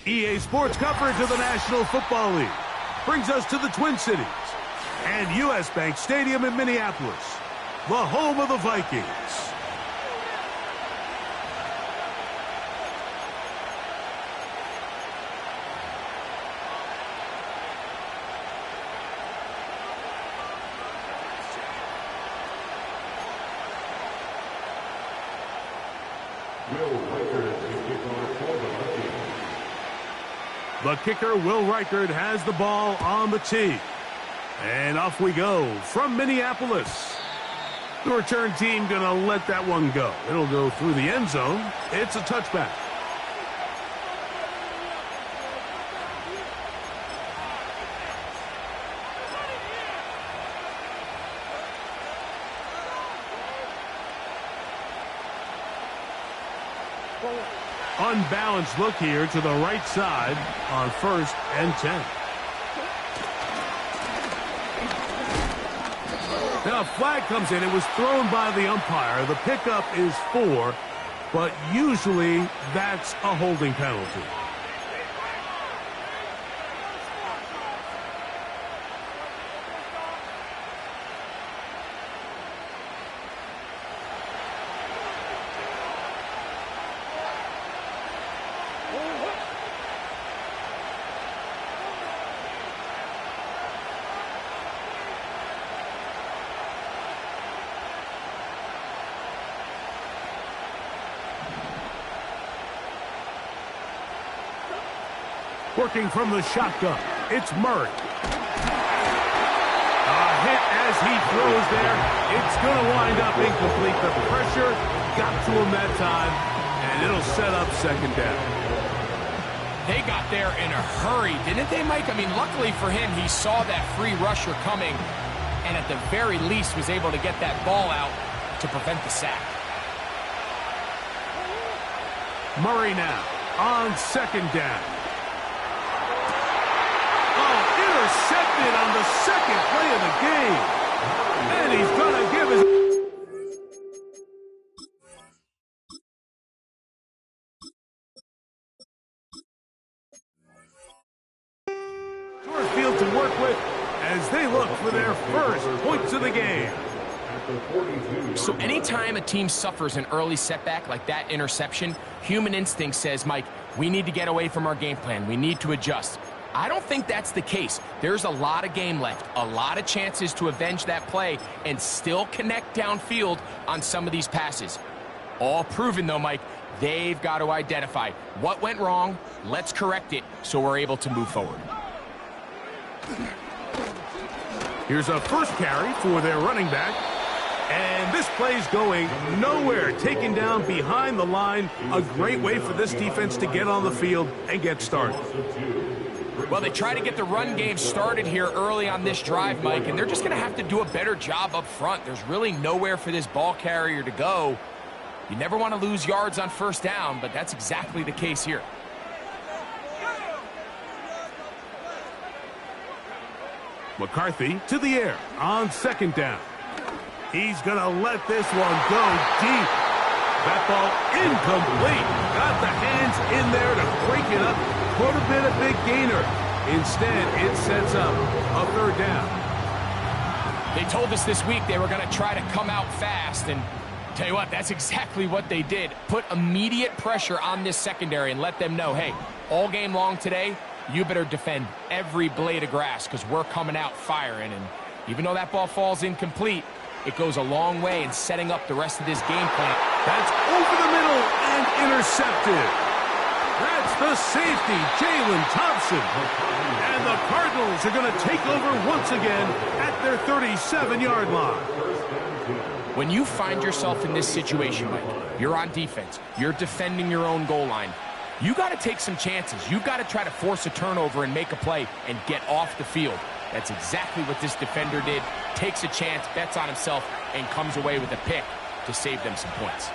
EA Sports coverage of the National Football League brings us to the Twin Cities and U.S. Bank Stadium in Minneapolis, the home of the Vikings. The kicker, Will Reichard, has the ball on the tee. And off we go from Minneapolis. The return team going to let that one go. It'll go through the end zone. It's a touchback. Unbalanced look here to the right side on 1st and 10. Now a flag comes in. It was thrown by the umpire. The pickup is 4, but usually that's a holding penalty. Working from the shotgun, it's Murray. A hit as he throws there. It's going to wind up incomplete. The pressure got to him that time, and it'll set up 2nd down. They got there in a hurry, didn't they, Mike? I mean, luckily for him, he saw that free rusher coming, and at the very least was able to get that ball out to prevent the sack. Murray now on 2nd down. Intercepted on the 2nd play of the game. And he's going to give his... short field to work with as they look for their first points of the game. So anytime a team suffers an early setback like that interception, human instinct says, Mike, we need to get away from our game plan. We need to adjust. I don't think that's the case. There's a lot of game left, a lot of chances to avenge that play and still connect downfield on some of these passes. All proven, though, Mike, they've got to identify what went wrong, let's correct it so we're able to move forward. Here's a first carry for their running back. And this play's going nowhere. Taken down behind the line. A great way for this defense to get on the field and get started. Well, they try to get the run game started here early on this drive, Mike, and they're just going to have to do a better job up front. There's really nowhere for this ball carrier to go. You never want to lose yards on 1st down, but that's exactly the case here. McCarthy to the air on 2nd down. He's going to let this one go deep. That ball incomplete. Got the hands in there to break it up. Could have been a big gainer. Instead, it sets up a 3rd down. They told us this week they were going to try to come out fast, and tell you what, that's exactly what they did. Put immediate pressure on this secondary and let them know, hey, all game long today, you better defend every blade of grass because we're coming out firing. And even though that ball falls incomplete, it goes a long way in setting up the rest of this game plan. That's over the middle and intercepted. That's the safety, Jalen Thompson. And the Cardinals are going to take over once again at their 37-yard line. When you find yourself in this situation, Mike, you're on defense, you're defending your own goal line, you got to take some chances. You've got to try to force a turnover and make a play and get off the field. That's exactly what this defender did. Takes a chance, bets on himself, and comes away with a pick to save them some points.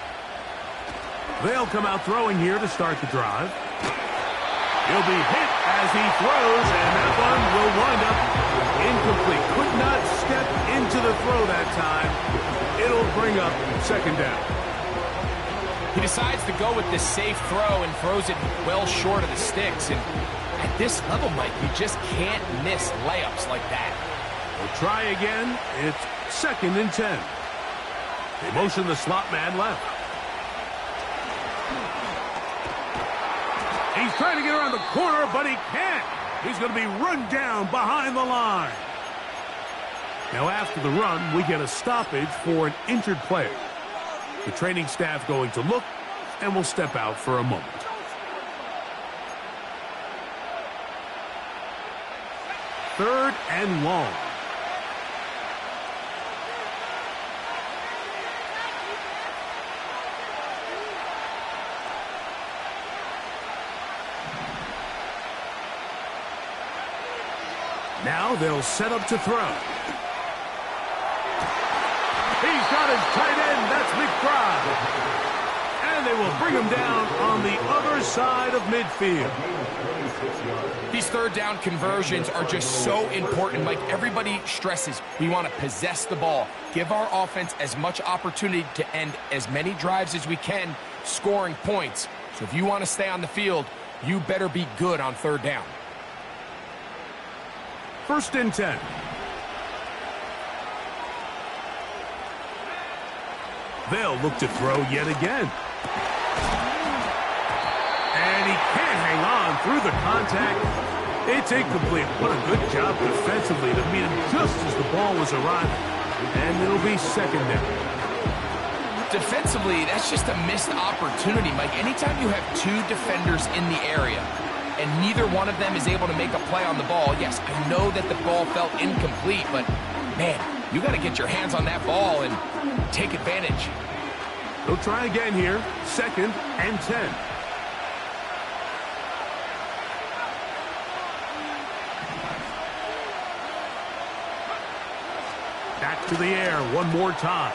They'll come out throwing here to start the drive. He'll be hit as he throws, and that one will wind up incomplete. Could not step into the throw that time. It'll bring up 2nd down. He decides to go with the safe throw and throws it well short of the sticks. And at this level, Mike, you just can't miss layups like that. We'll try again. It's 2nd and 10. They motion the slot man left. He's trying to get around the corner, but he can't. He's going to be run down behind the line. Now after the run, we get a stoppage for an injured player. The training staff going to look and will step out for a moment. Third and long. Now they'll set up to throw. He's got his tight end. That's McBride. And they will bring him down on the other side of midfield. These third down conversions are just so important. Like everybody stresses, we want to possess the ball, give our offense as much opportunity to end as many drives as we can, scoring points. So if you want to stay on the field, you better be good on third down. 1st and 10. They'll look to throw yet again. And he can't hang on through the contact. It's incomplete. What a good job defensively to meet him just as the ball was arriving. And it'll be 2nd down. Defensively, that's just a missed opportunity, Mike. Anytime you have two defenders in the area and neither one of them is able to make a play on the ball, yes, I know that the ball felt incomplete, but, man, you got to get your hands on that ball and take advantage. They'll try again here. 2nd and 10. Back to the air one more time.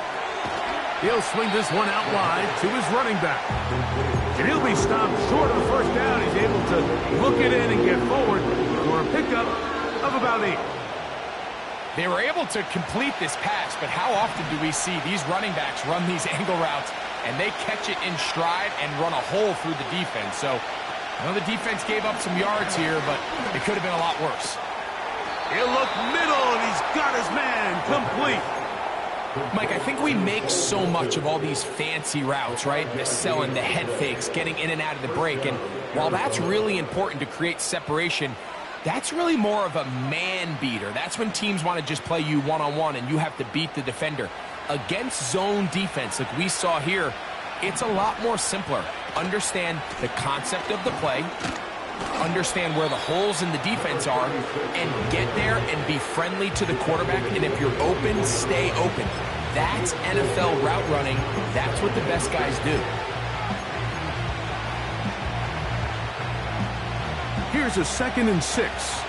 He'll swing this one out wide to his running back. And he'll be stopped short of the 1st down. He's able to look it in and get forward for a pickup of about 8. They were able to complete this pass, but how often do we see these running backs run these angle routes and they catch it in stride and run a hole through the defense? So, I know the defense gave up some yards here, but it could have been a lot worse. He'll look middle, and he's got his man complete. Mike, I think we make so much of all these fancy routes, right? The selling, the head fakes, getting in and out of the break. And while that's really important to create separation, that's really more of a man beater. That's when teams want to just play you one-on-one and you have to beat the defender. Against zone defense, like we saw here, it's a lot more simpler. Understand the concept of the play, understand where the holes in the defense are, and get there and be friendly to the quarterback. And if you're open, stay open. That's NFL route running. That's what the best guys do. Here's a 2nd and 6.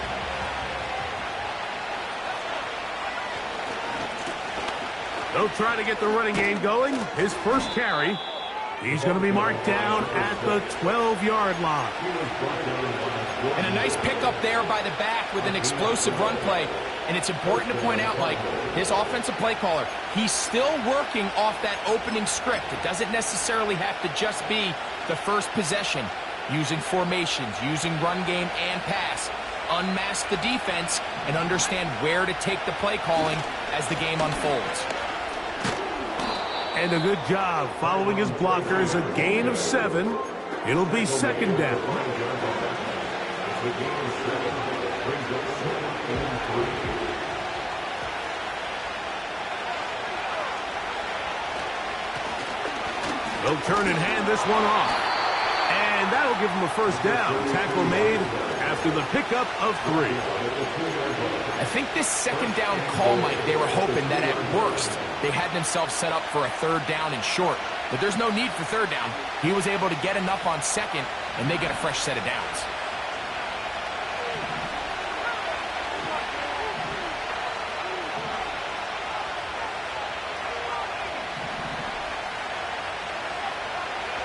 They'll try to get the running game going. His first carry. He's going to be marked down at the 12-yard line. And a nice pickup there by the back with an explosive run play. And it's important to point out, like, his offensive play caller, he's still working off that opening script. It doesn't necessarily have to just be the first possession. Using formations, using run game and pass. Unmask the defense and understand where to take the play calling as the game unfolds. And a good job following his blockers. A gain of 7. It'll be 2nd down. They'll turn and hand this one off. And that'll give him a 1st down. Tackle made after the pickup of 3. I think this 2nd down call, Mike, they were hoping that at worst they had themselves set up for a 3rd down and short. But there's no need for 3rd down. He was able to get enough on 2nd, and they get a fresh set of downs.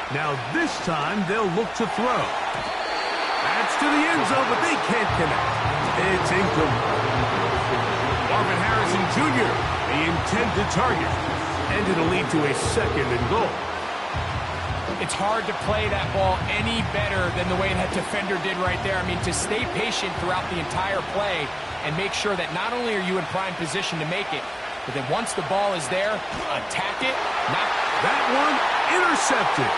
Now this time they'll look to throw. That's to the end zone, but they can't connect. It's incomplete. Marvin Harrison Jr., the intended target. And it'll lead to a 2nd and goal. It's hard to play that ball any better than the way that defender did right there. I mean, to stay patient throughout the entire play and make sure that not only are you in prime position to make it, but then once the ball is there, attack it. That one intercepted.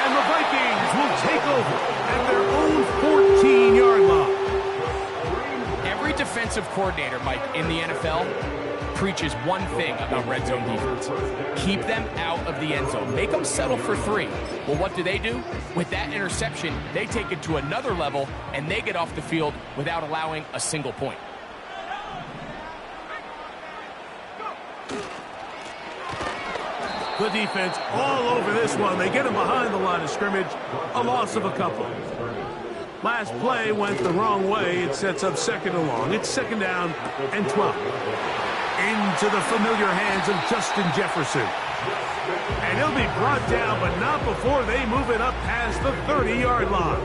And the Vikings will take over at their own 14-yard line. Every defensive coordinator, Mike, in the NFL preaches one thing about red zone defense. Keep them out of the end zone. Make them settle for 3. Well, what do? With that interception, they take it to another level, and they get off the field without allowing a single point. The defense all over this one. They get him behind the line of scrimmage. A loss of a couple. Last play went the wrong way. It sets up second and long. It's second down and 12. Into the familiar hands of Justin Jefferson. And he'll be brought down, but not before they move it up past the 30-yard line.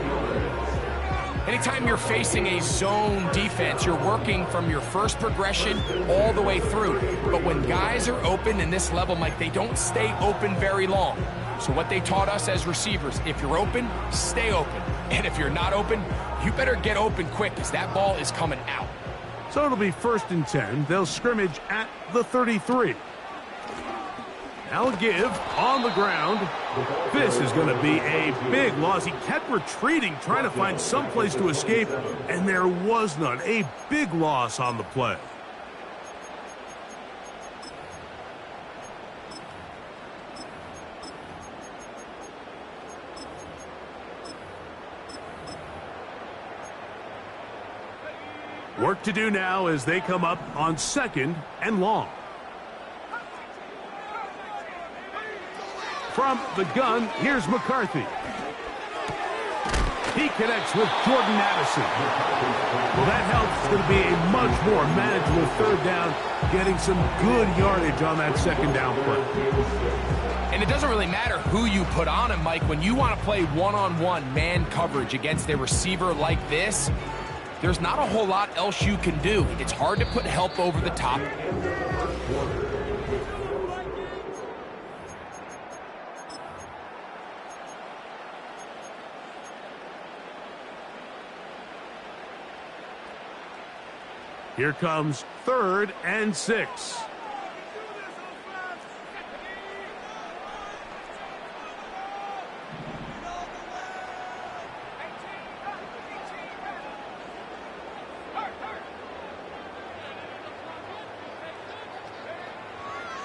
Anytime you're facing a zone defense, you're working from your first progression all the way through. But when guys are open in this level, Mike, they don't stay open very long. So what they taught us as receivers, if you're open, stay open. And if you're not open, you better get open quick because that ball is coming out. So it'll be 1st and 10. They'll scrimmage at the 33. Now a give on the ground. This is going to be a big loss. He kept retreating, trying to find some place to escape, and there was none. A big loss on the play. Work to do now as they come up on 2nd and long. From the gun, here's McCarthy. He connects with Jordan Addison. Well, that helps. It's going to be a much more manageable 3rd down, getting some good yardage on that 2nd down play. And it doesn't really matter who you put on him, Mike. When you want to play one-on-one man coverage against a receiver like this, there's not a whole lot else you can do. It's hard to put help over the top. Here comes 3rd and 6.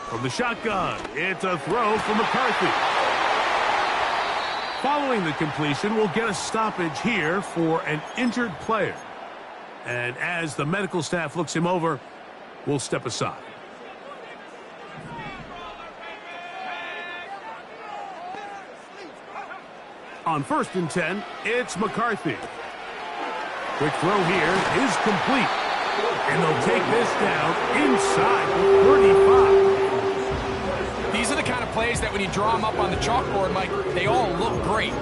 From the shotgun, it's a throw from McCarthy. Following the completion, we'll get a stoppage here for an injured player. And as the medical staff looks him over, we'll step aside. On 1st and 10, it's McCarthy. Quick throw here is complete. And they'll take this down inside the 35. These are the kind of plays that when you draw them up on the chalkboard, Mike, they all look great.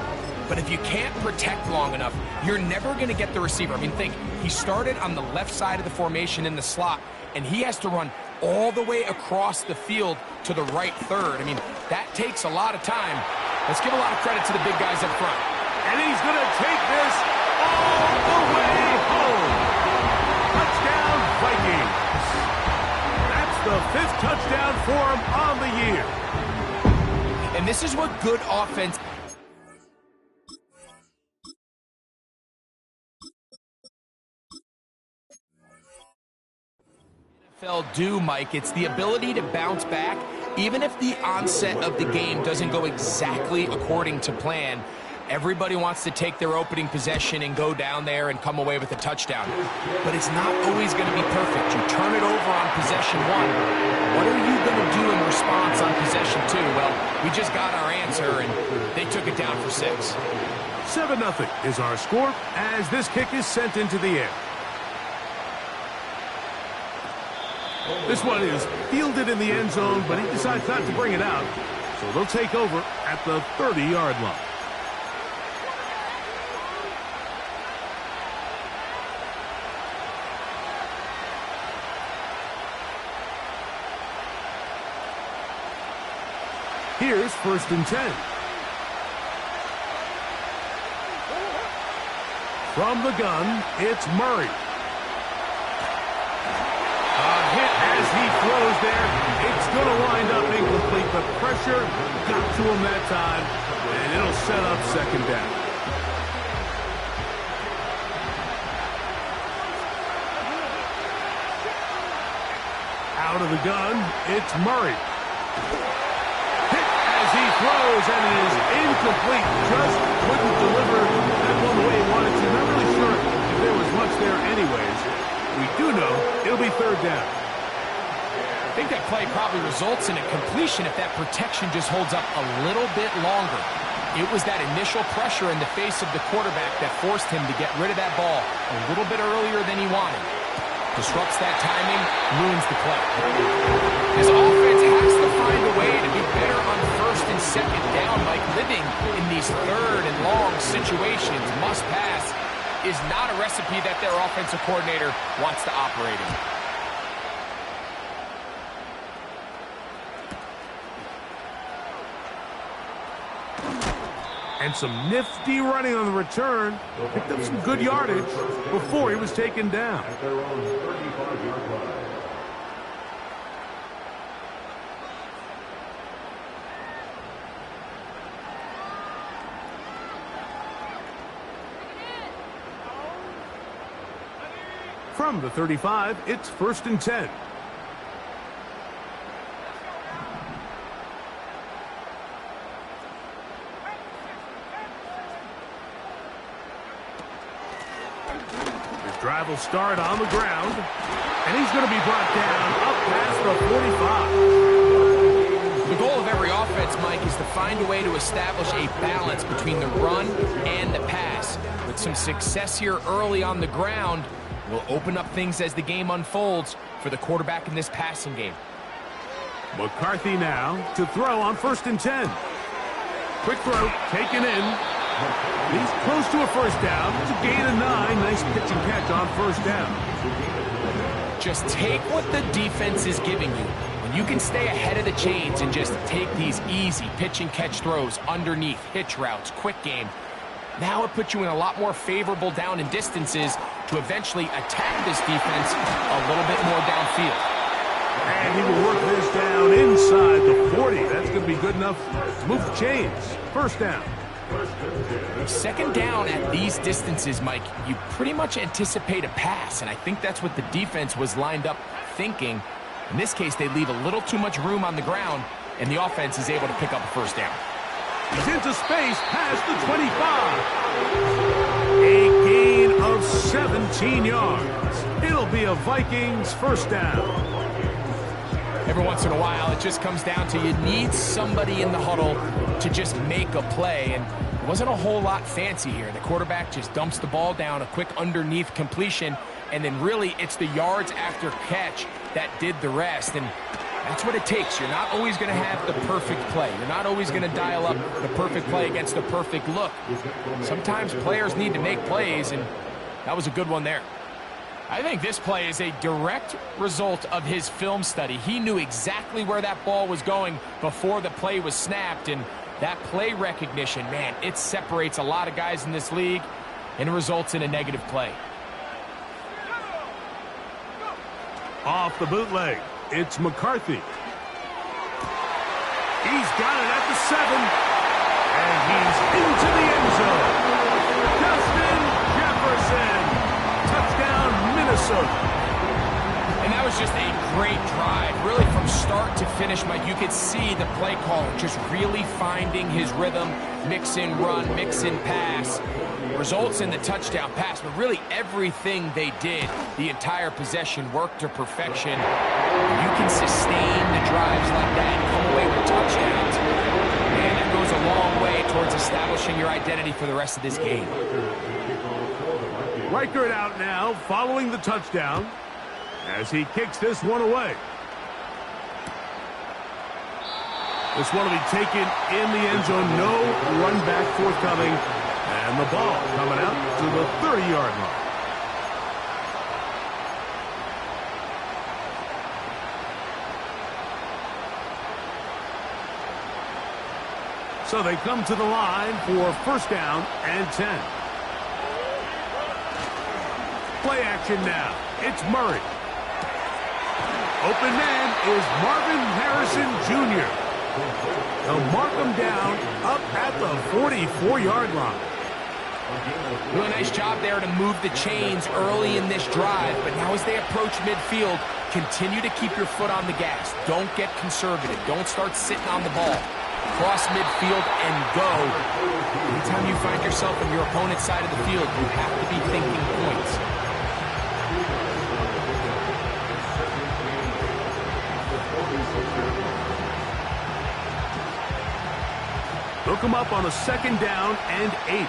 But if you can't protect long enough, you're never going to get the receiver. I mean, think, he started on the left side of the formation in the slot, and he has to run all the way across the field to the right third. I mean, that takes a lot of time. Let's give a lot of credit to the big guys up front. And he's going to take this all the way home. Touchdown, Vikings. That's the 5th touchdown for him on the year. And this is what good offense do, Mike. It's the ability to bounce back, even if the onset of the game doesn't go exactly according to plan. Everybody wants to take their opening possession and go down there and come away with a touchdown. But it's not always going to be perfect. You turn it over on possession 1. What are you going to do in response on possession 2? Well, we just got our answer, and they took it down for 6. 7-0 is our score as this kick is sent into the air. This one is fielded in the end zone, but he decides not to bring it out. So they'll take over at the 30-yard line. Here's 1st and 10. From the gun, it's Murray. A hit as he throws there. It's going to wind up incomplete. The pressure got to him that time, and it'll set up second down. Out of the gun, it's Murray. Hit as he throws, and it is incomplete. Just couldn't deliver that one the way he wanted to. Not really sure if there was much there anyways. We do know it'll be third down. I think that play probably results in a completion if that protection just holds up a little bit longer. It was that initial pressure in the face of the quarterback that forced him to get rid of that ball a little bit earlier than he wanted. Disrupts that timing, ruins the play. His offense has to find a way to be better on first and second down. Like living in these third and long situations, must pass, is not a recipe that their offensive coordinator wants to operate in. And some nifty running on the return. Picked up some good yardage before he was taken down. At their own 35-yard line. From the 35, it's 1st and 10. His drive will start on the ground, and he's going to be brought down up past the 45. The goal of every offense, Mike, is to find a way to establish a balance between the run and the pass. With some success here early on the ground, will open up things as the game unfolds for the quarterback in this passing game. McCarthy now to throw on 1st and 10. Quick throw, taken in. He's close to a first down. It's a gain of 9. Nice pitch and catch on first down. Just take what the defense is giving you. When you can stay ahead of the chains and just take these easy pitch and catch throws underneath, hitch routes, quick game, now it puts you in a lot more favorable down and distances to eventually attack this defense a little bit more downfield. And he will work this down inside the 40. That's going to be good enough to move the chains. First down. Second down at these distances, Mike, you pretty much anticipate a pass, and I think that's what the defense was lined up thinking. In this case, they leave a little too much room on the ground, and the offense is able to pick up a first down. He's into space past the 25. A gain of 17 yards. It'll be a Vikings first down. Every once in a while, it just comes down to you need somebody in the huddle to just make a play, and it wasn't a whole lot fancy here. The quarterback just dumps the ball down, a quick underneath completion, and then really it's the yards after catch that did the rest, and that's what it takes. You're not always going to have the perfect play. You're not always going to dial up the perfect play against the perfect look. Sometimes players need to make plays, and that was a good one there. I think this play is a direct result of his film study. He knew exactly where that ball was going before the play was snapped, and that play recognition, man, it separates a lot of guys in this league and results in a negative play. Off the bootleg, it's McCarthy. He's got it at the 7, and he's into the end zone. Justin Jefferson, touchdown Minnesota. And that was just a great drive, really from start to finish, Mike. You could see the play caller just really finding his rhythm, mix in run, mix in pass. Results in the touchdown pass, but really everything they did, the entire possession worked to perfection. You can sustain the drives like that and come away with touchdowns, and that goes a long way towards establishing your identity for the rest of this game. Reichert out now, following the touchdown, as he kicks this one away. This one will be taken in the end zone. No run back forthcoming. And the ball coming out to the 30-yard line. So they come to the line for first down and 10. play action now. It's Murray. Open man is Marvin Harrison Jr. They'll mark him down up at the 44-yard line. Really nice job there to move the chains early in this drive, but now as they approach midfield, continue to keep your foot on the gas. Don't get conservative. Don't start sitting on the ball. Cross midfield and go. Anytime you find yourself on your opponent's side of the field, you have to be thinking points. Look him up on a 2nd down and 8.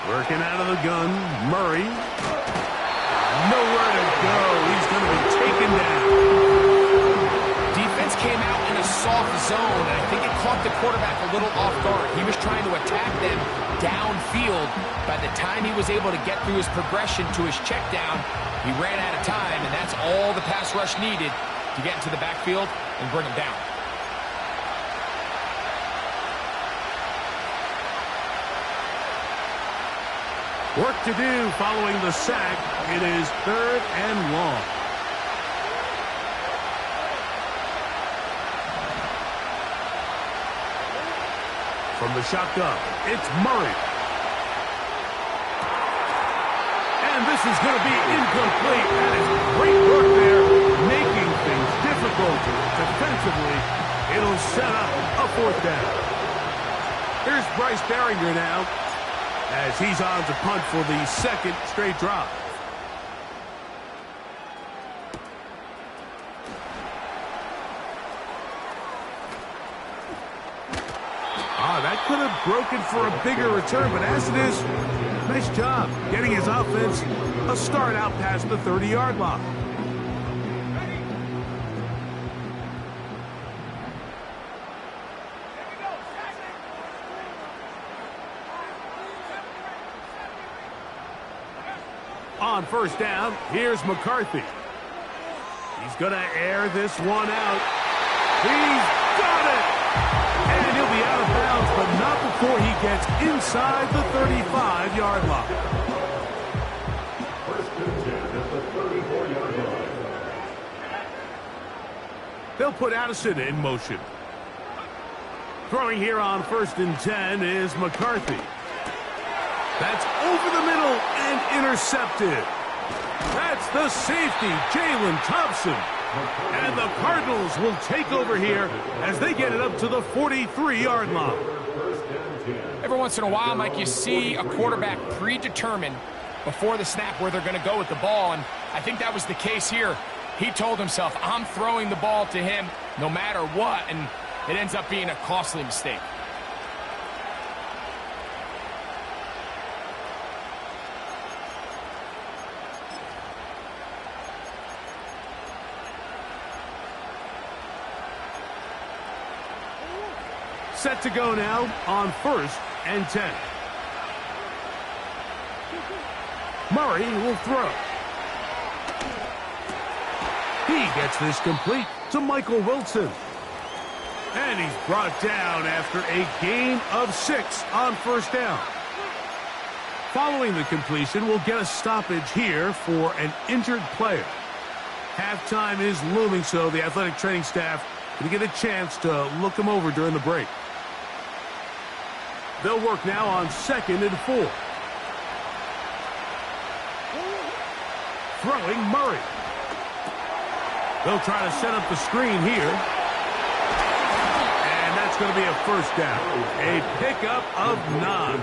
Working out of the gun, Murray. Nowhere to go. He's going to be taken down. Defense came out in a soft zone, and I think it caught the quarterback a little off guard. He was trying to attack them downfield. By the time he was able to get through his progression to his check down, he ran out of time, and that's all the pass rush needed to get into the backfield and bring him down. Work to do following the sack. It is 3rd and long. From the shotgun, it's Murray. And this is going to be incomplete. That is great work there, making things difficult defensively. It'll set up a 4th down. Here's Bryce Barringer now, as he's on to punt for the 2nd straight drive. That could have broken for a bigger return, but as it is, nice job getting his offense a start out past the 30-yard line. On 1st down, here's McCarthy. He's going to air this one out. He's got it! And he'll be out of bounds, but not before he gets inside the 35-yard line. 1st and 10 at the 34-yard line. They'll put Addison in motion. Throwing here on 1st and 10 is McCarthy. That's over the middle and intercepted. That's the safety, Jalen Thompson. And the Cardinals will take over here as they get it up to the 43-yard line. Every once in a while, Mike, you see a quarterback predetermined before the snap where they're going to go with the ball, and I think that was the case here. He told himself, I'm throwing the ball to him no matter what, and it ends up being a costly mistake. Set to go now on 1st and 10. Murray will throw. He gets this complete to Michael Wilson. And he's brought down after a gain of 6 on 1st down. Following the completion, we'll get a stoppage here for an injured player. Halftime is looming, so the athletic training staff will get a chance to look him over during the break. They'll work now on 2nd and 4. Throwing Murray. They'll try to set up the screen here. And that's going to be a 1st down. A pickup of 9.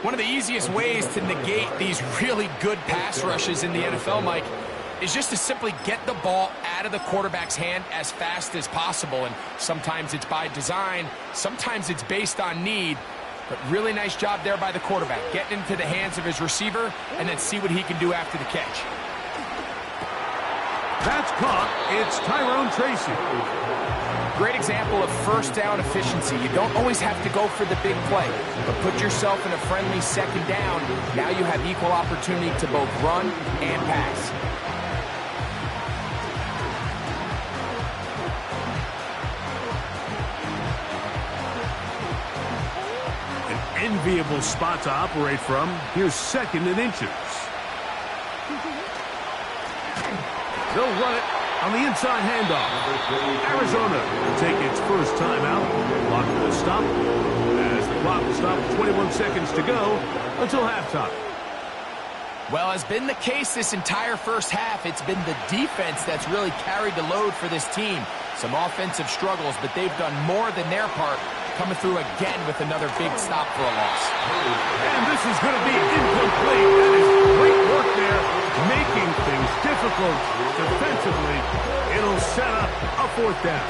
One of the easiest ways to negate these really good pass rushes in the NFL, Mike, is just to simply get the ball out of the quarterback's hand as fast as possible. And sometimes it's by design, sometimes it's based on need. But really nice job there by the quarterback, getting into the hands of his receiver and then see what he can do after the catch. That's caught. It's Tyrone Tracy. Great example of 1st down efficiency. You don't always have to go for the big play, but put yourself in a friendly 2nd down. Now you have equal opportunity to both run and pass. enviable spot to operate from. Here's 2nd and inches. They'll run it on the inside handoff. Arizona will take its first timeout. Clock will stop as the clock will stop with 21 seconds to go until halftime. Well, as been the case this entire first half, it's been the defense that's really carried the load for this team. Some offensive struggles, but they've done more than their part, coming through again with another big stop for a loss. And this is going to be incomplete. That is great work there, making things difficult defensively. It'll set up a 4th down.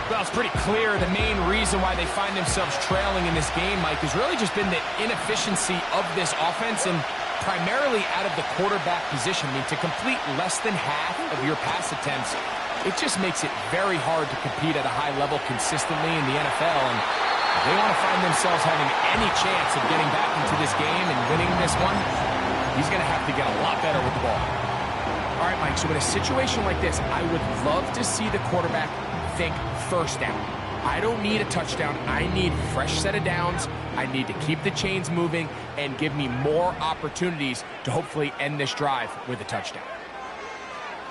Well, it's pretty clear the main reason why they find themselves trailing in this game, Mike, has really just been the inefficiency of this offense and primarily out of the quarterback position. I mean, to complete less than half of your pass attempts, it just makes it very hard to compete at a high level consistently in the NFL. And if they want to find themselves having any chance of getting back into this game and winning this one, he's going to have to get a lot better with the ball. All right, Mike, so in a situation like this, I would love to see the quarterback think first down. I don't need a touchdown. I need a fresh set of downs. I need to keep the chains moving and give me more opportunities to hopefully end this drive with a touchdown.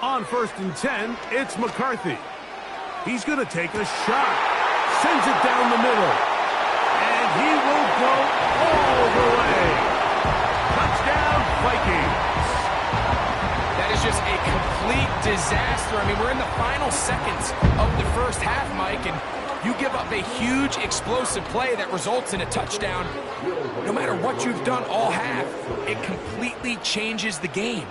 On 1st and 10, it's McCarthy. He's going to take a shot. Sends it down the middle. And he will go all the way. Touchdown, Vikings. That is just a complete disaster. I mean, we're in the final seconds of the first half, Mike, and you give up a huge explosive play that results in a touchdown. No matter what you've done all half, it completely changes the game.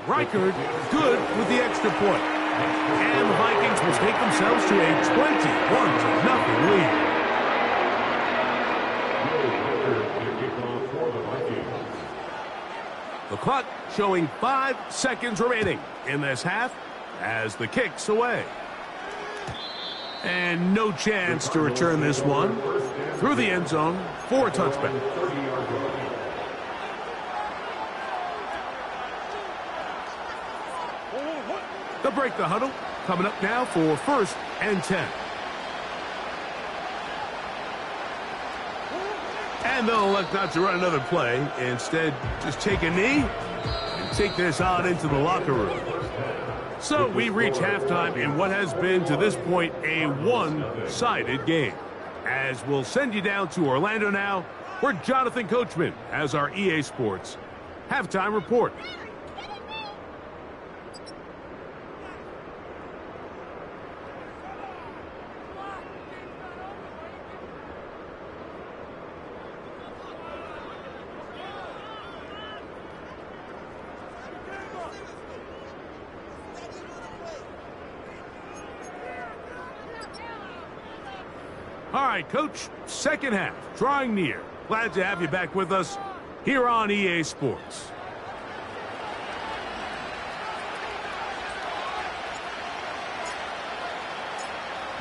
Reichard good with the extra point. And the Vikings will take themselves to a 21-0 lead. The clock showing 5 seconds remaining in this half as the kick's away. And no chance to return this one through the end zone for a touchback. They'll break the huddle. Coming up now for 1st and 10. And they'll elect not to run another play. Instead, just take a knee and take this on into the locker room. So we reach halftime in what has been, to this point, a one-sided game. As we'll send you down to Orlando now, where Jonathan Coachman has our EA Sports halftime report. All right, Coach, second half, drawing near. Glad to have you back with us here on EA Sports.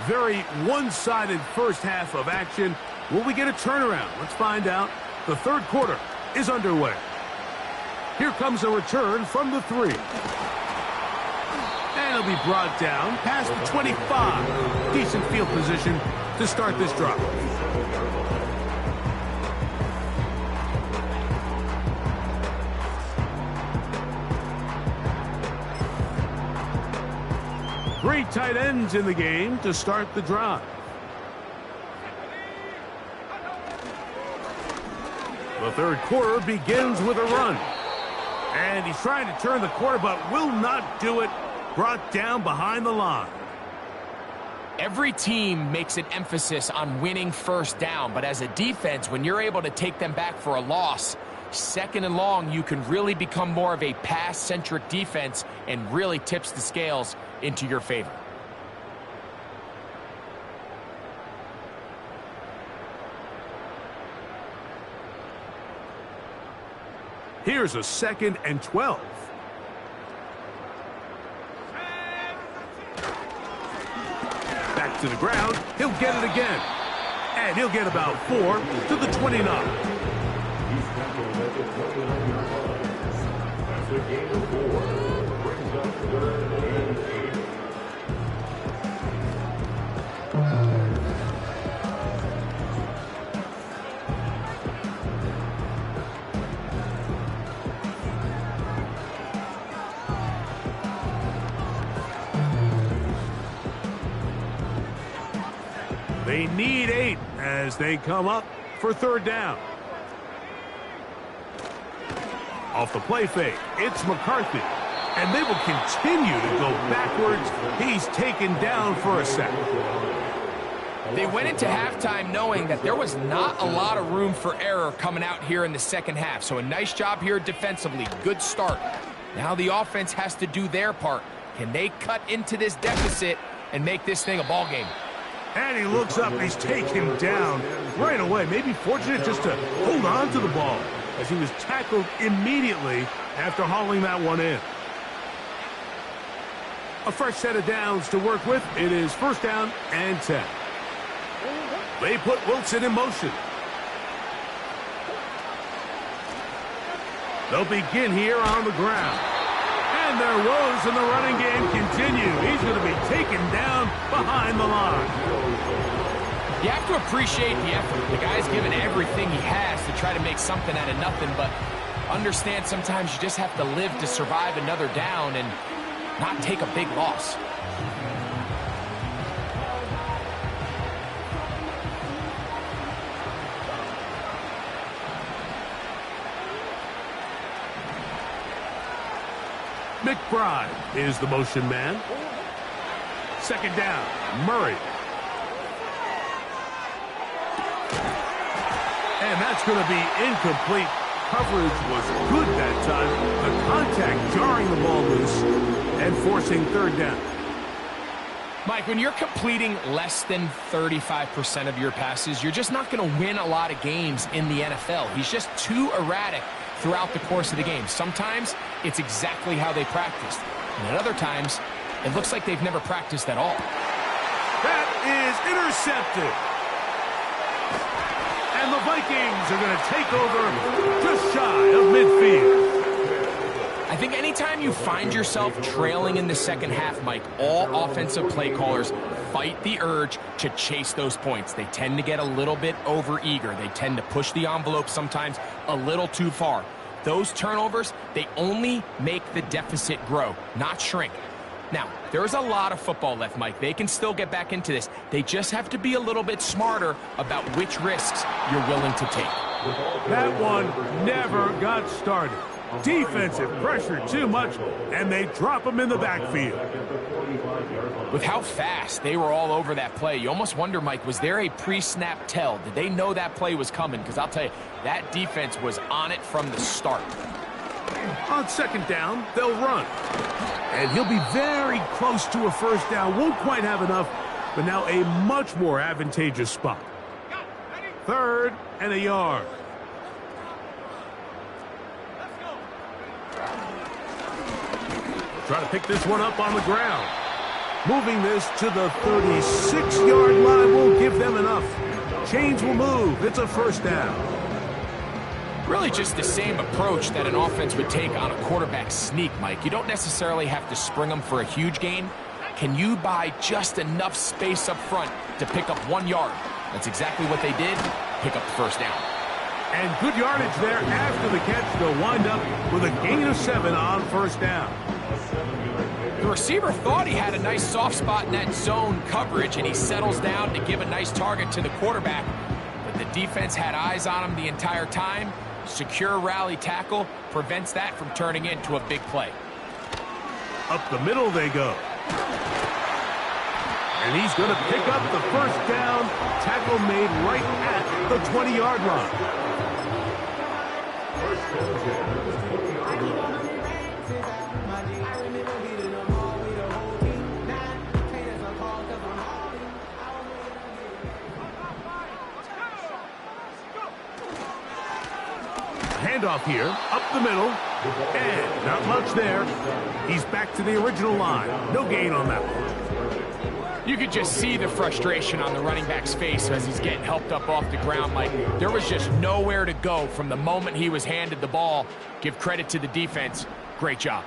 Very one-sided first half of action. Will we get a turnaround? Let's find out. The third quarter is underway. Here comes a return from the 3. And it'll be brought down past the 25. Decent field position to start this drive. Three tight ends in the game to start the drive. The third quarter begins with a run. And he's trying to turn the corner, but will not do it. Brought down behind the line. Every team makes an emphasis on winning first down, but as a defense, when you're able to take them back for a loss, second and long, you can really become more of a pass-centric defense and really tips the scales into your favor. Here's a 2nd and 12. Back to the ground. He'll get it again. And he'll get about 4 to the 29. He's tackled at the 29-yard line. That's a gain of 4. Brings up 3rd and 8. They need 8 as they come up for third down. Off the play fake, it's McCarthy. And they will continue to go backwards. He's taken down for a sack. They went into halftime knowing that there was not a lot of room for error coming out here in the second half. So a nice job here defensively. Good start. Now the offense has to do their part. Can they cut into this deficit and make this thing a ball game? And he looks up and he's taken down right away. Maybe fortunate just to hold on to the ball as he was tackled immediately after hauling that one in. A fresh set of downs to work with. It is first down and 10. They put Wilson in motion. They'll begin here on the ground. And their woes in the running game continue. He's going to be taken down behind the line. You have to appreciate the effort. The guy's given everything he has to try to make something out of nothing, but understand sometimes you just have to live to survive another down and not take a big loss. McBride is the motion man. Second down, Murray. And that's going to be incomplete. Coverage was good that time. The contact jarring the ball loose and forcing third down. Mike, when you're completing less than 35% of your passes, you're just not going to win a lot of games in the NFL. He's just too erratic throughout the course of the game. Sometimes it's exactly how they practiced. And at other times, it looks like they've never practiced at all. That is intercepted. And the Vikings are going to take over just shy of midfield. I think anytime you find yourself trailing in the second half, Mike, all offensive play callers fight the urge to chase those points. They tend to get a little bit overeager. They tend to push the envelope sometimes a little too far. Those turnovers, they only make the deficit grow, not shrink. Now, there's a lot of football left, Mike. They can still get back into this. They just have to be a little bit smarter about which risks you're willing to take. That one never got started. Defensive pressure too much, and they drop him in the backfield. With how fast they were all over that play, you almost wonder, Mike, was there a pre-snap tell? Did they know that play was coming? Because I'll tell you, that defense was on it from the start. On second down, they'll run. And he'll be very close to a first down. Won't quite have enough, but now a much more advantageous spot. Third and a yard. Try to pick this one up on the ground. Moving this to the 36-yard line won't give them enough. Chains will move. It's a first down. Really just the same approach that an offense would take on a quarterback sneak, Mike. You don't necessarily have to spring them for a huge gain. Can you buy just enough space up front to pick up 1 yard? That's exactly what they did. Pick up the first down. And good yardage there after the catch. They'll wind up with a gain of 7 on first down. The receiver thought he had a nice soft spot in that zone coverage, and he settles down to give a nice target to the quarterback. But the defense had eyes on him the entire time. Secure rally tackle prevents that from turning into a big play. Up the middle they go. And he's going to pick up the first down. Tackle made right at the 20-yard line. Handoff here, up the middle, and not much there. He's back to the original line. No gain on that one. You could just see the frustration on the running back's face as he's getting helped up off the ground. Like, there was just nowhere to go from the moment he was handed the ball. Give credit to the defense. Great job.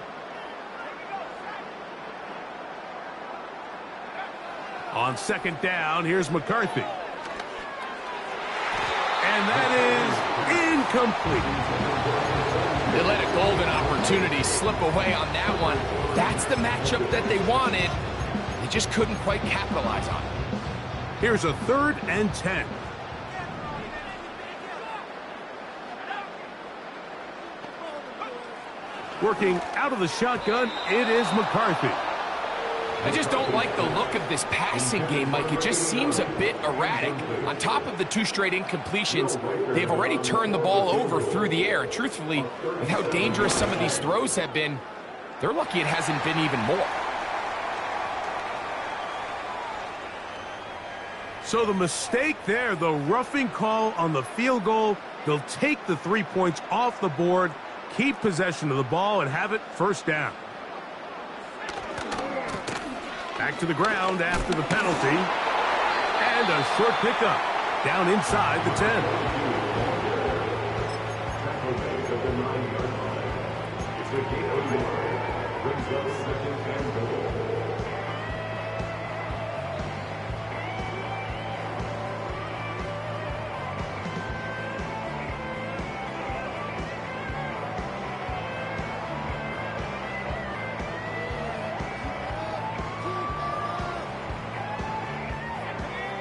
On second down, here's McCarthy. And that is incomplete. They let a golden opportunity slip away on that one. That's the matchup that they wanted. They just couldn't quite capitalize on it. Here's a 3rd and 10. Working out of the shotgun, it is McCarthy. I just don't like the look of this passing game, Mike. It just seems a bit erratic. On top of the 2 straight incompletions, they've already turned the ball over through the air. And truthfully, with how dangerous some of these throws have been, they're lucky it hasn't been even more. So the mistake there, the roughing call on the field goal, they'll take the 3 points off the board, keep possession of the ball, and have it 1st down. Back to the ground after the penalty. And a short pickup down inside the 10. It's a gain of 1. Brings up 2nd and goal.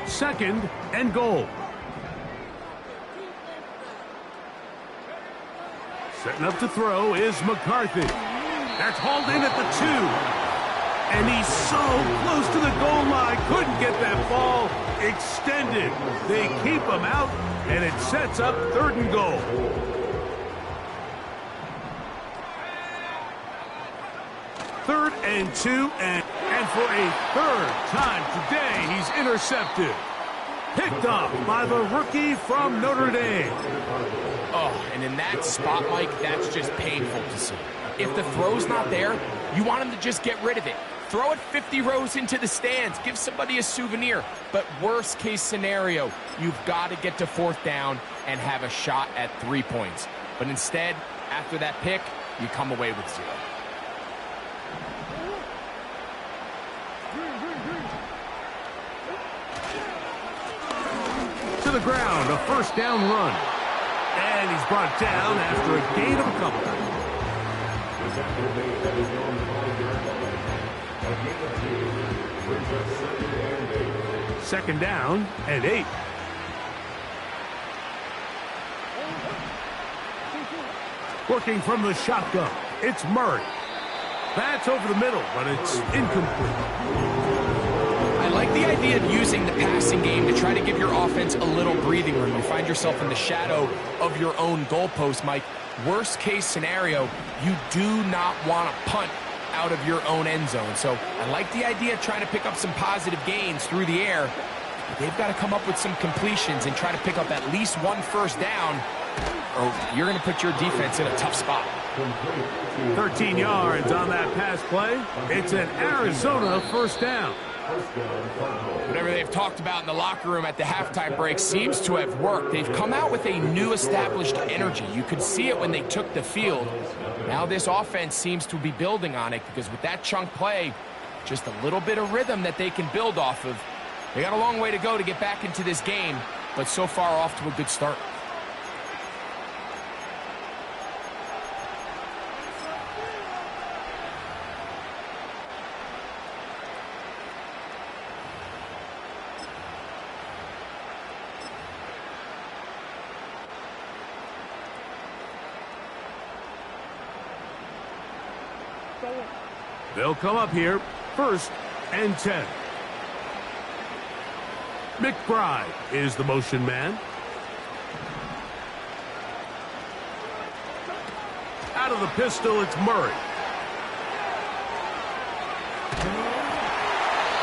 Second and goal. Setting up to throw is McCarthy. That's hauled in at the 2. And he's so close to the goal line. Couldn't get that ball extended. They keep him out, and it sets up 3rd and goal. Third and 2, and for a 3rd time today, he's intercepted. Picked up by the rookie from Notre Dame. Oh, and in that spot, Mike, that's just painful to see. If the throw's not there, you want him to just get rid of it. Throw it 50 rows into the stands. Give somebody a souvenir. But worst case scenario, you've got to get to 4th down and have a shot at 3 points. But instead, after that pick, you come away with 0. To the ground, a 1st down run. And he's brought down after a gain of a couple. Second down and 8. Working from the shotgun, it's Murray. That's over the middle, but it's incomplete. I like the idea of using the passing game to try to give your offense a little breathing room. You find yourself in the shadow of your own goalpost, Mike. Worst case scenario, you do not want to punt out of your own end zone. So I like the idea of trying to pick up some positive gains through the air. But they've got to come up with some completions and try to pick up at least 1 1st down, or you're going to put your defense in a tough spot. 13 yards on that pass play. It's an Arizona 1st down. Whatever they've talked about in the locker room at the halftime break seems to have worked. They've come out with a new established energy. You could see it when they took the field. Now this offense seems to be building on it, because with that chunk play, just a little bit of rhythm that they can build off of. They got a long way to go to get back into this game, but so far off to a good start. They'll come up here, 1st and 10. McBride is the motion man. Out of the pistol, it's Murray.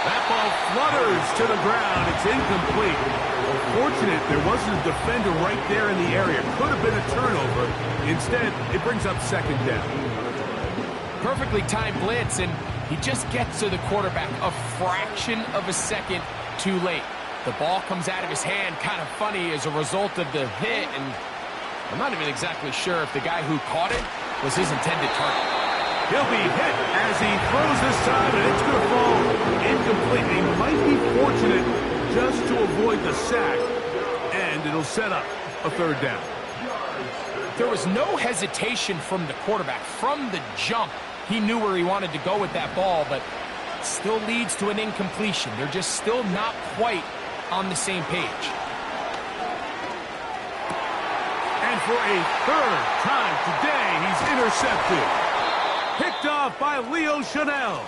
That ball flutters to the ground. It's incomplete. Fortunate there wasn't a defender right there in the area. Could have been a turnover. Instead, it brings up 2nd down. Perfectly timed blitz, and he just gets to the quarterback a fraction of a second too late. The ball comes out of his hand kind of funny as a result of the hit, and I'm not even exactly sure if the guy who caught it was his intended target. He'll be hit as he throws this time, and it's going to fall incomplete. He might be fortunate just to avoid the sack, and it'll set up a 3rd down. There was no hesitation from the quarterback. From the jump, he knew where he wanted to go with that ball, but it still leads to an incompletion. They're just still not quite on the same page. And for a third time today, he's intercepted. Picked off by Leo Chanel.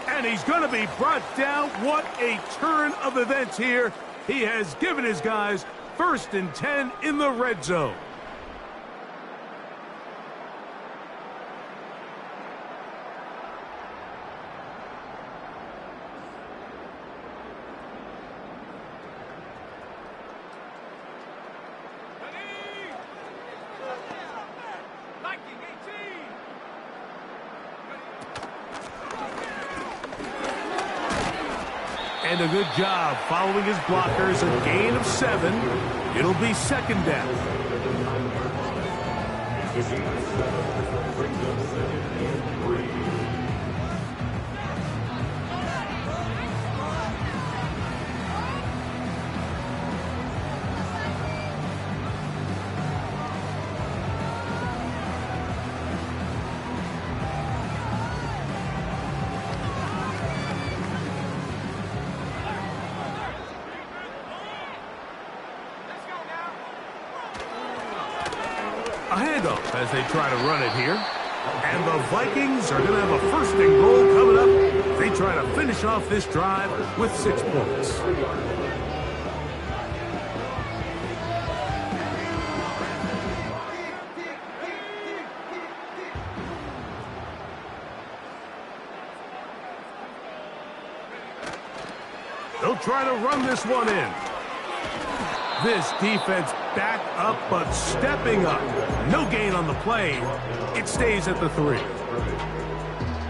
And he's going to be brought down. What a turn of events here. He has given his guys 1st and 10 in the red zone. And a good job following his blockers, a gain of 7. It'll be 2nd down. Brings up 2nd and 3. A handoff as they try to run it here. And the Vikings are going to have a 1st and goal coming up. They try to finish off this drive with 6 points. They'll try to run this one in. This defense back up, but stepping up. No gain on the play. It stays at the 3.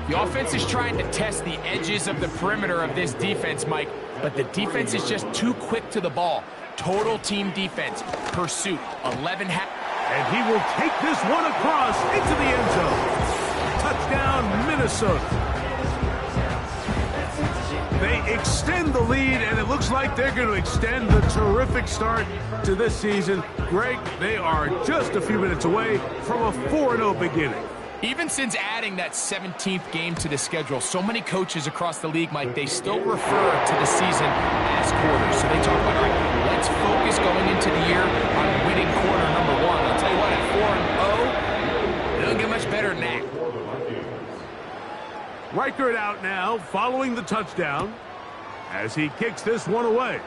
The offense is trying to test the edges of the perimeter of this defense, Mike, but the defense is just too quick to the ball. Total team defense, pursuit, 11 and he will take this one across into the end zone. Touchdown, Minnesota. They extend the lead, and it looks like they're going to extend the terrific start to this season. Greg, they are just a few minutes away from a 4-0 beginning. Even since adding that 17th game to the schedule, so many coaches across the league, Mike, they still refer to the season as quarters. So they talk about, all right, let's focus going into the year on winning quarter number 1. I'll tell you what, at 4-0, it doesn't get much better than that. Reichert out now, following the touchdown, as he kicks this one away.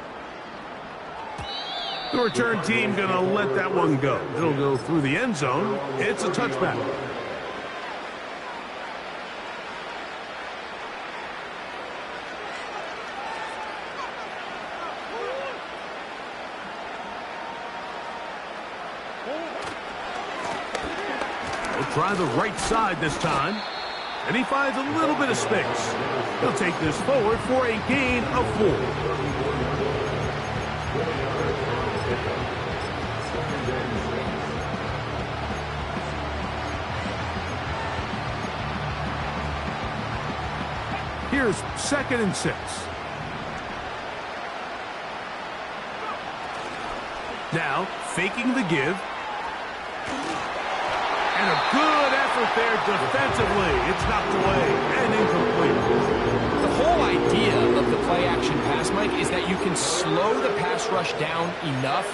The return team going to let that one go. It'll go through the end zone. It's a touchback. They'll try the right side this time. And he finds a little bit of space. He'll take this forward for a gain of 4. Here's 2nd and 6. Now, faking the give. And a good effort there defensively. It's knocked away and incomplete. The whole idea of the play-action pass, Mike, is that you can slow the pass rush down enough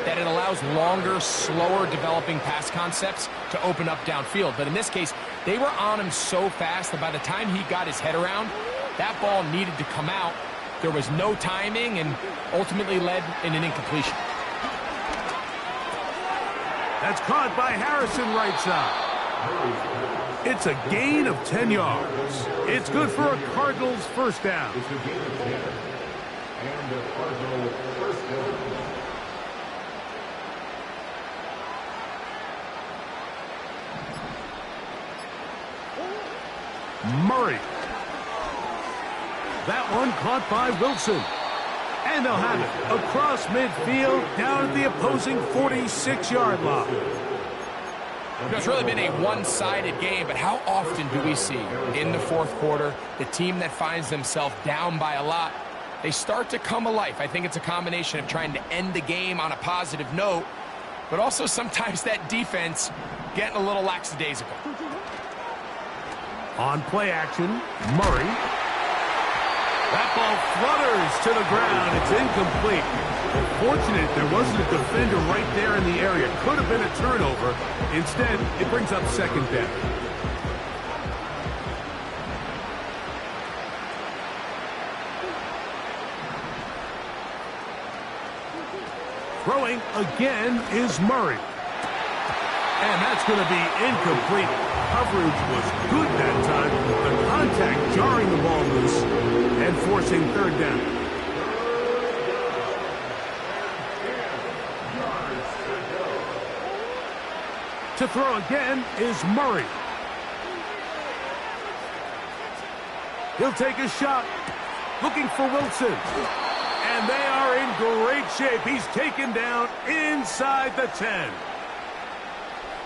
that it allows longer, slower developing pass concepts to open up downfield. But in this case, they were on him so fast that by the time he got his head around, that ball needed to come out. There was no timing and ultimately led in an incompletion. That's caught by Harrison right side. It's a gain of 10 yards. It's good for a Cardinals 1st down. It's a gain of 10. And the Cardinals 1st down. Murray. That one caught by Wilson. And they'll have it across midfield down at the opposing 46-yard line. It's really been a one-sided game, but how often do we see in the 4th quarter the team that finds themselves down by a lot, they start to come alive? I think it's a combination of trying to end the game on a positive note, but also sometimes that defense getting a little lackadaisical. On play action, Murray. That ball flutters to the ground. It's incomplete. Fortunate there wasn't a defender right there in the area. Could have been a turnover. Instead, it brings up second down. Throwing again is Murray. And that's going to be incomplete. Coverage was good that time. The contact jarring the ball loose and forcing third down. To throw again is Murray. He'll take a shot. Looking for Wilson. And they are in great shape. He's taken down inside the 10.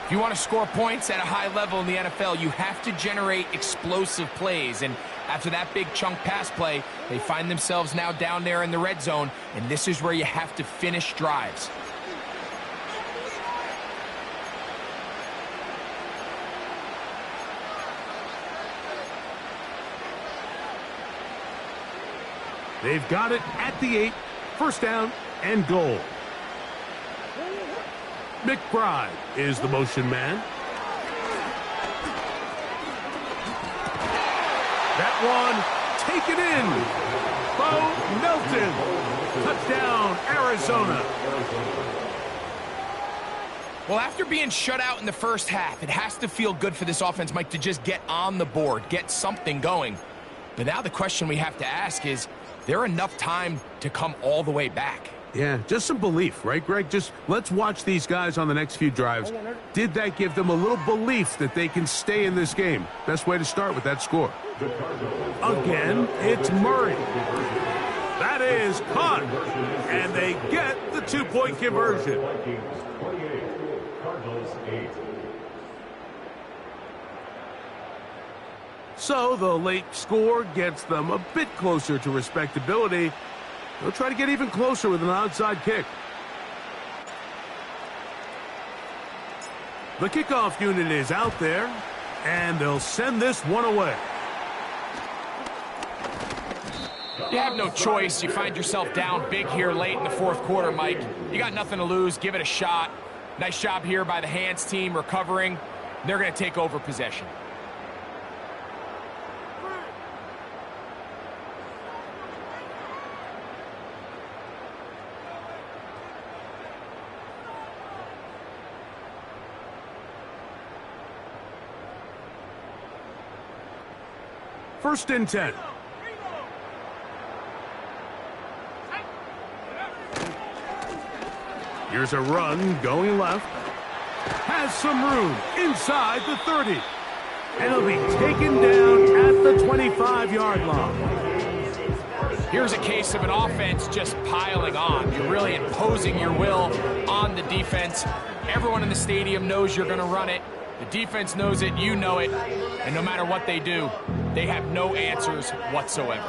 If you want to score points at a high level in the NFL, you have to generate explosive plays. And after that big chunk pass play, they find themselves now down there in the red zone, and this is where you have to finish drives. They've got it at the 8. First down and goal. McBride is the motion man. That one taken in. Bo Melton. Touchdown, Arizona. Well, after being shut out in the first half, it has to feel good for this offense, Mike, to just get on the board, get something going. But now the question we have to ask is there enough time to come all the way back? Yeah, just some belief, right, Greg? Just let's watch these guys on the next few drives. Did that give them a little belief that they can stay in this game? Best way to start with that score. Again, it's Murray. That is caught. And they get the 2-point conversion. So the late score gets them a bit closer to respectability. They'll try to get even closer with an onside kick. The kickoff unit is out there, and they'll send this one away. You have no choice. You find yourself down big here late in the fourth quarter, Mike. You got nothing to lose. Give it a shot. Nice job here by the hands team recovering. They're going to take over possession. First and 10. Here's a run going left. Has some room inside the 30. And he'll be taken down at the 25-yard line. Here's a case of an offense just piling on. You're really imposing your will on the defense. Everyone in the stadium knows you're going to run it. The defense knows it, you know it, and no matter what they do, they have no answers whatsoever.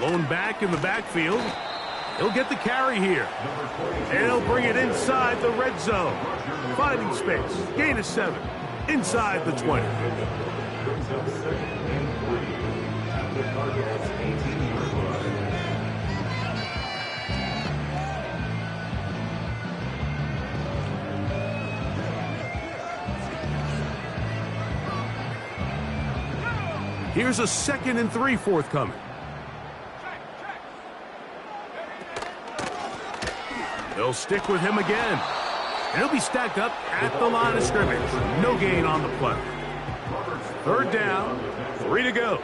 Blown back in the backfield. He'll get the carry here. And he'll bring it inside the red zone. Finding space. Gain of 7. Inside the 20. Here's a 2nd and 3 forthcoming. They'll stick with him again. And he'll be stacked up at the line of scrimmage. No gain on the play. Third down, 3 to go.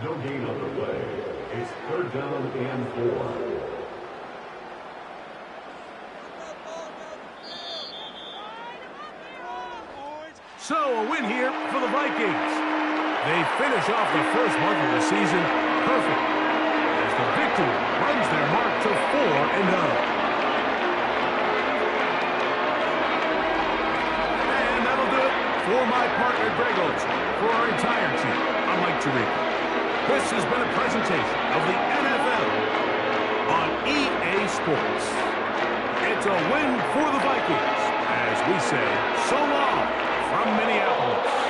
No gain on the play. It's third down and 4. So a win here for the Vikings. They finish off the first month of the season perfect, as the victory runs their mark to 4-0. And that'll do it for my partner Greg Olson. For our entire team, I'm Mike Tirico. This has been a presentation of the NFL on EA Sports. It's a win for the Vikings, as we say so long from Minneapolis.